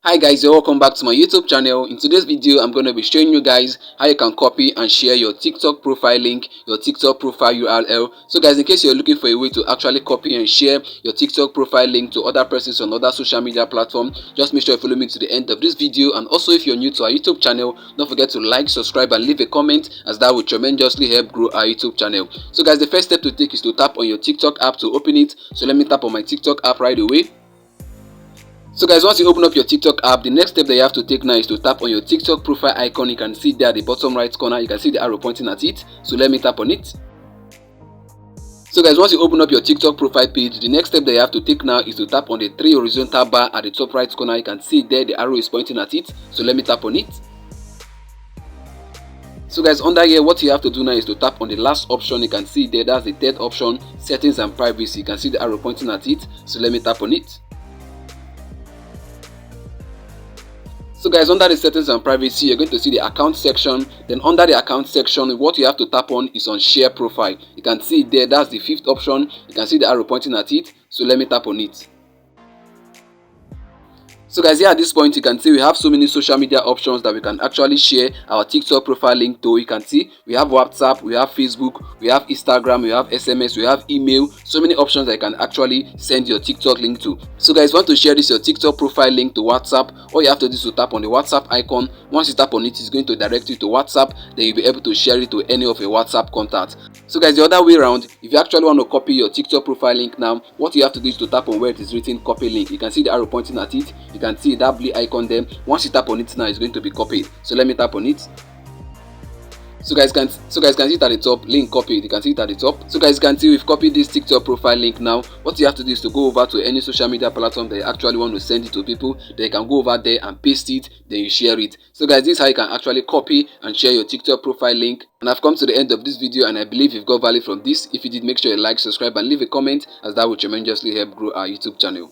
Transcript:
Hi guys, you're welcome back to my YouTube channel. In today's video, I'm going to be showing you guys how you can copy and share your TikTok profile link, your TikTok profile URL. So guys, in case you're looking for a way to actually copy and share your TikTok profile link to other persons on other social media platforms, just make sure you follow me to the end of this video. And also, if you're new to our YouTube channel, don't forget to like, subscribe and leave a comment, as that will tremendously help grow our YouTube channel. So guys, the first step to take is to tap on your TikTok app to open it. So let me tap on my TikTok app right away. So guys, once you open up your TikTok app, the next step that you have to take now is to tap on your TikTok profile icon. You can see there at the bottom right corner, you can see the arrow pointing at it. So let me tap on it. So guys, once you open up your TikTok profile page, the next step that you have to take now is to tap on the three horizontal bar at the top right corner. You can see there the arrow is pointing at it. So let me tap on it. So guys, under here, what you have to do now is to tap on the last option. You can see there, that's the third option, settings and privacy. You can see the arrow pointing at it. So let me tap on it. So guys, under the settings and privacy, you're going to see the account section. Then under the account section, what you have to tap on is on share profile. You can see there, that's the fifth option. You can see the arrow pointing at it. So let me tap on it. So guys, here at this point, you can see we have so many social media options that we can actually share our TikTok profile link to. You can see we have WhatsApp, we have Facebook, we have Instagram, we have SMS, we have email. So many options that you can actually send your TikTok link to. So guys, want to share this your TikTok profile link to WhatsApp? All you have to do is to tap on the WhatsApp icon. Once you tap on it, it's going to direct you to WhatsApp. Then you'll be able to share it to any of your WhatsApp contacts. So guys, the other way around, if you actually want to copy your TikTok profile link now, what you have to do is to tap on where it is written copy link. You can see the arrow pointing at it. You can see that blue icon there. Once you tap on it now, it's going to be copied. So let me tap on it. So guys can see it at the top, link copied. You can see it at the top. So guys can see we've copied this TikTok profile link now. What you have to do is to go over to any social media platform that you actually want to send it to people. Then you can go over there and paste it, then you share it. So guys, this is how you can actually copy and share your TikTok profile link. And I've come to the end of this video, and I believe you've got value from this. If you did, make sure you like, subscribe and leave a comment, as that will tremendously help grow our YouTube channel.